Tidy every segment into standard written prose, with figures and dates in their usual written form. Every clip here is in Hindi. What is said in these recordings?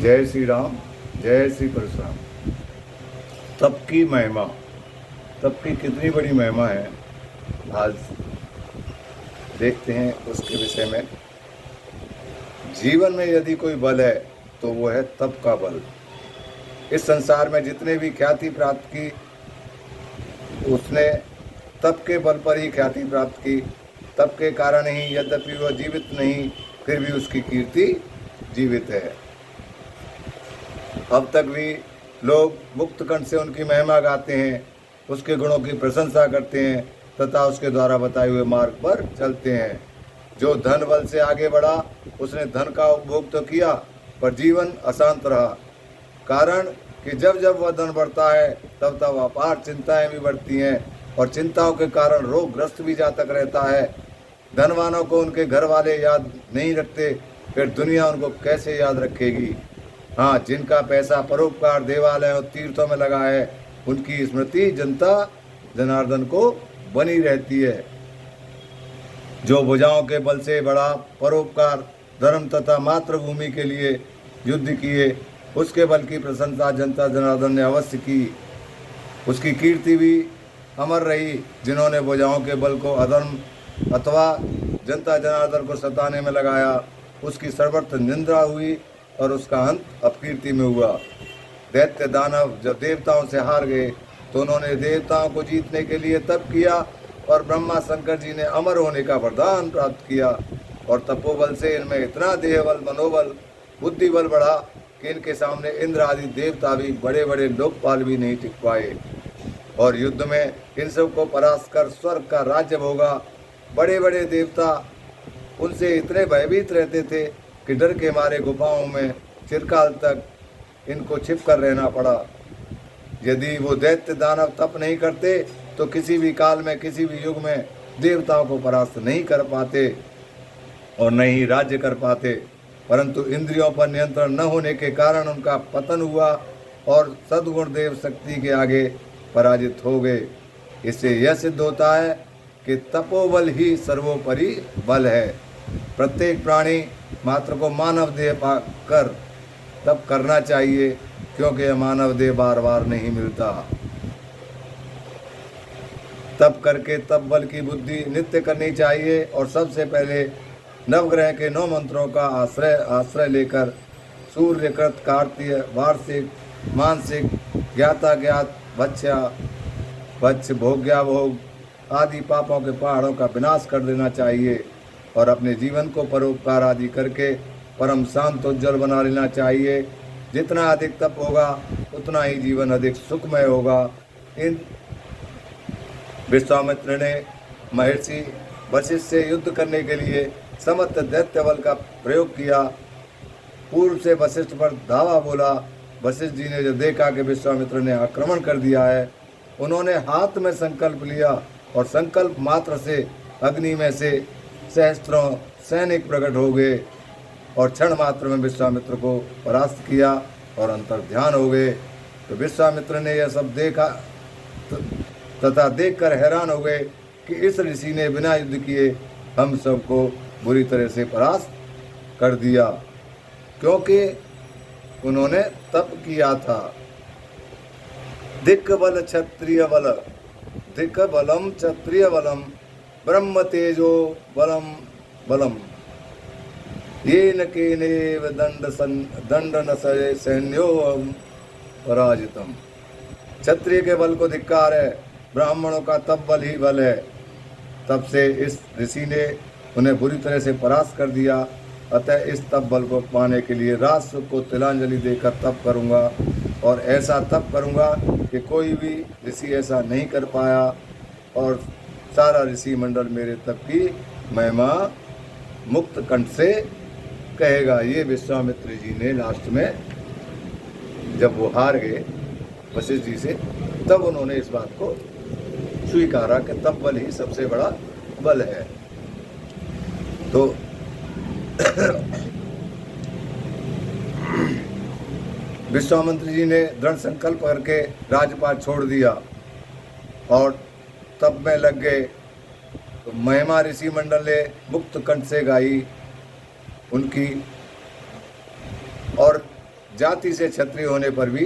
जय श्री राम, जय श्री परशुराम। तप की महिमा, तप की कितनी बड़ी महिमा है, आज देखते हैं उसके विषय में। जीवन में यदि कोई बल है तो वो है तप का बल। इस संसार में जितने भी ख्याति प्राप्त की, उसने तप के बल पर ही ख्याति प्राप्त की। तप के कारण ही, यद्यपि वह जीवित नहीं, फिर भी उसकी कीर्ति जीवित है। अब तक भी लोग मुक्त कंठ से उनकी महिमा गाते हैं, उसके गुणों की प्रशंसा करते हैं तथा उसके द्वारा बताए हुए मार्ग पर चलते हैं। जो धन बल से आगे बढ़ा, उसने धन का उपभोग तो किया, पर जीवन अशांत रहा। कारण कि जब जब वह धन बढ़ता है, तब तब अपार चिंताएं भी बढ़ती हैं, और चिंताओं के कारण रोगग्रस्त भी जातक रहता है। धनवानों को उनके घर वाले याद नहीं रखते, फिर दुनिया उनको कैसे याद रखेगी। हाँ, जिनका पैसा परोपकार, देवालय और तीर्थों में लगा है, उनकी स्मृति जनता जनार्दन को बनी रहती है। जो भुजाओं के बल से बड़ा परोपकार, धर्म तथा मातृभूमि के लिए युद्ध किए, उसके बल की प्रशंसा जनता जनार्दन ने अवश्य की। उसकी कीर्ति भी अमर रही। जिन्होंने भुजाओं के बल को अधर्म अथवा जनता जनार्दन को सताने में लगाया, उसकी सर्वत्र निंदा हुई और उसका अंत अपकीर्ति में हुआ। दैत्य दानव जब देवताओं से हार गए, तो उन्होंने देवताओं को जीतने के लिए तप किया, और ब्रह्मा शंकर जी ने अमर होने का वरदान प्राप्त किया। और तपोबल से इनमें इतना देह बल, मनोबल, बुद्धि बल बढ़ा कि इनके सामने इंद्र आदि देवता भी, बड़े बड़े लोकपाल भी नहीं टिक पाए। और युद्ध में इन सब को परास्त कर स्वर्ग का राज्य भोगा। बड़े बड़े देवता उनसे इतने भयभीत रहते थे कि डर के मारे गुफाओं में चिरकाल तक इनको छिप कर रहना पड़ा। यदि वो दैत्य दानव तप नहीं करते, तो किसी भी काल में, किसी भी युग में देवताओं को परास्त नहीं कर पाते और न ही राज्य कर पाते। परंतु इंद्रियों पर नियंत्रण न होने के कारण उनका पतन हुआ और सद्गुण देव शक्ति के आगे पराजित हो गए। इससे यह सिद्ध होता है कि तपोबल ही सर्वोपरि बल है। प्रत्येक प्राणी मात्र को मानव देह पाकर तप करना चाहिए, क्योंकि यह मानव देह बार बार नहीं मिलता। तप करके तप बल की बुद्धि नित्य करनी चाहिए, और सबसे पहले नवग्रह के 9 मंत्रों का आश्रय लेकर सूर्यकृत, कार्तीय, वार्षिक, मानसिक, ज्ञाता ज्ञात, भक्ष्य, भोग्या भोग आदि पापों के पहाड़ों का विनाश कर देना चाहिए, और अपने जीवन को परोपकार आदि करके परम शांत उज्जवल बना लेना चाहिए। जितना अधिक तप होगा, उतना ही जीवन अधिक सुखमय होगा। इन विश्वामित्र ने महर्षि वशिष्ठ से युद्ध करने के लिए समस्त दैत्य बल का प्रयोग किया। पूर्व से वशिष्ठ पर धावा बोला। वशिष्ठ जी ने जब देखा कि विश्वामित्र ने आक्रमण कर दिया है, उन्होंने हाथ में संकल्प लिया, और संकल्प मात्र से अग्नि में से सहस्त्रों सैनिक प्रकट हो गए, और क्षण मात्र में विश्वामित्र को परास्त किया और अंतर्ध्यान हो गए। तो विश्वामित्र ने यह सब देखा तथा देखकर हैरान हो गए कि इस ऋषि ने बिना युद्ध किए हम सबको बुरी तरह से परास्त कर दिया, क्योंकि उन्होंने तप किया था। दिक्क बल क्षत्रिय बल, दिक्क बलम क्षत्रिय बलम, ब्रह्म तेजो बलम बलम, येन केनेव दंड न सैन्यो पराजितम। क्षत्रिय के बल को धिक्कार है, ब्राह्मणों का तप बल ही बल है। तब से इस ऋषि ने उन्हें बुरी तरह से परास्त कर दिया। अतः इस तप बल को पाने के लिए रात सुख को तिलांजलि देकर तप करूँगा, और ऐसा तप करूँगा कि कोई भी ऋषि ऐसा नहीं कर पाया, और सारा ऋषि मंडल मेरे तप की महिमा मुक्त कंठ से कहेगा। ये विश्वामित्र जी ने लास्ट में जब वो हार गए वशिष्ठ जी से, तब उन्होंने इस बात को स्वीकारा कि तप बल ही सबसे बड़ा बल है। तो विश्वामित्र जी ने दृढ़ संकल्प करके राजपाट छोड़ दिया और तप में लग गए। तो महिमा ऋषि मंडल ने मुक्त कंठ से गाई उनकी, और जाति से क्षत्रिय होने पर भी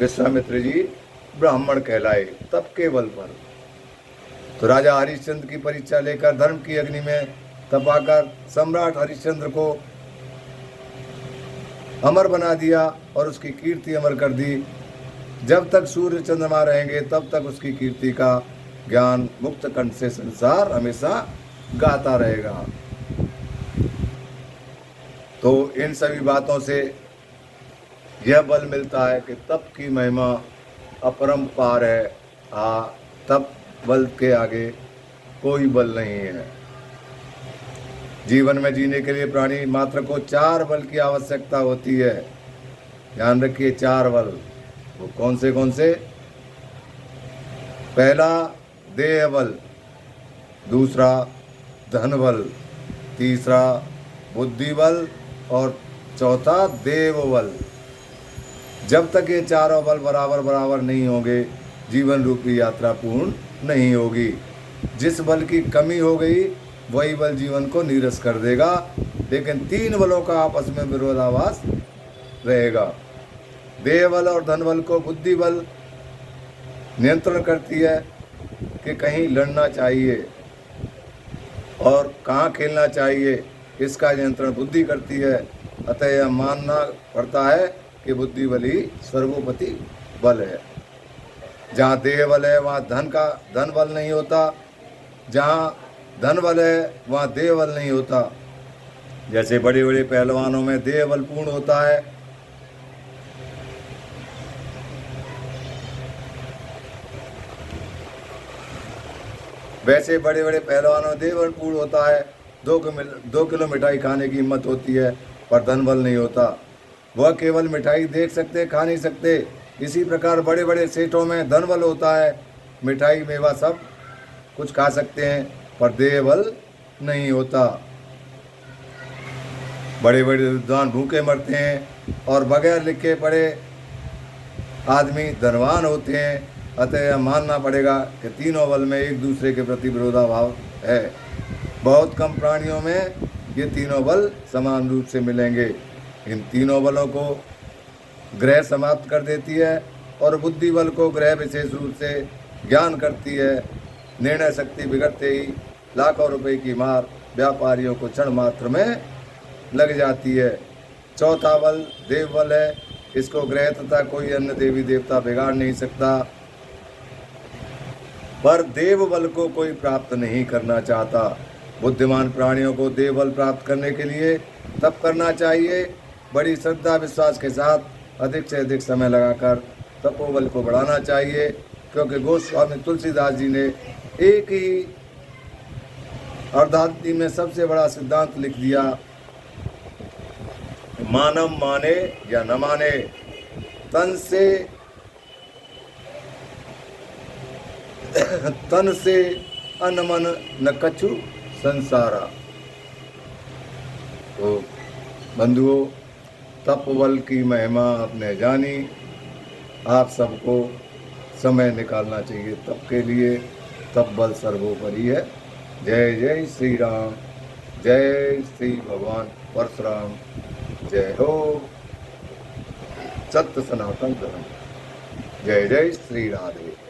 विश्वामित्र जी ब्राह्मण कहलाए, तप के बल पर। तो राजा हरिश्चंद्र की परीक्षा लेकर धर्म की अग्नि में तपाकर सम्राट हरिश्चंद्र को अमर बना दिया और उसकी कीर्ति अमर कर दी। जब तक सूर्य चंद्रमा रहेंगे तब तक उसकी कीर्ति का ज्ञान मुक्त कंठ से संसार हमेशा गाता रहेगा। तो इन सभी बातों से यह बल मिलता है कि तप की महिमा अपरंपार है। तप बल के आगे कोई बल नहीं है। जीवन में जीने के लिए प्राणी मात्र को 4 बल की आवश्यकता होती है। ध्यान रखिए, 4 बल। वो कौन से? पहला देह बल, दूसरा धन बल, तीसरा बुद्धि बल और चौथा देव बल। जब तक ये चारों बल बराबर नहीं होंगे, जीवन रूपी यात्रा पूर्ण नहीं होगी। जिस बल की कमी हो गई वही बल जीवन को नीरस कर देगा, लेकिन 3 बलों का आपस में विरोधाभास रहेगा। देह बल और धन बल को बुद्धि बल नियंत्रण करती है कि कहीं लड़ना चाहिए और कहाँ खेलना चाहिए, इसका नियंत्रण बुद्धि करती है। अतः यह मानना पड़ता है कि बुद्धि बल ही सर्वोपरि बल है। जहाँ देह बल है वहाँ धन बल नहीं होता, जहाँ धन बल है वहाँ देह बल नहीं होता। जैसे बड़े बड़े पहलवानों में देह बल पूर्ण होता है, वैसे बड़े बड़े पहलवानों में देह बल पूर्ण होता है। 2 किलो मिठाई खाने की हिम्मत होती है, पर धन बल नहीं होता। वह केवल मिठाई देख सकते, खा नहीं सकते। इसी प्रकार बड़े बड़े सेठों में धन बल होता है, मिठाई मेवा सब कुछ खा सकते हैं, पर देह बल नहीं होता। बड़े बड़े विद्वान भूखे मरते हैं और बगैर लिखे पढ़े आदमी धनवान होते हैं। अतः यह मानना पड़ेगा कि तीनों बल में एक दूसरे के प्रति विरोधाभाव है। बहुत कम प्राणियों में ये तीनों बल समान रूप से मिलेंगे। इन तीनों बलों को ग्रह समाप्त कर देती है और बुद्धि बल को ग्रह विशेष रूप से ज्ञान करती है। निर्णय शक्ति बिगड़ते ही लाखों रुपए की मार व्यापारियों को क्षण मात्र में लग जाती है। चौथा बल देव बल है। इसको ग्रह तथा कोई अन्य देवी देवता बिगाड़ नहीं सकता, पर देव बल को कोई प्राप्त नहीं करना चाहता। बुद्धिमान प्राणियों को देव बल प्राप्त करने के लिए तप करना चाहिए। बड़ी श्रद्धा विश्वास के साथ अधिक से अधिक समय लगाकर तपोबल को बढ़ाना चाहिए, क्योंकि गोस्वामी तुलसीदास जी ने एक ही अर्धांगिनी में सबसे बड़ा सिद्धांत लिख दिया, मानव माने या न माने, तन से अनमन न कछु संसारा। तो बंधुओं, तपबल की महिमा आपने जानी। आप सबको समय निकालना चाहिए तप के लिए। तप बल सर्वोपरि है। जय जय श्री राम, जय श्री भगवान परशुराम। जय हो सत्य सनातन धर्म। जय जय श्री राधे।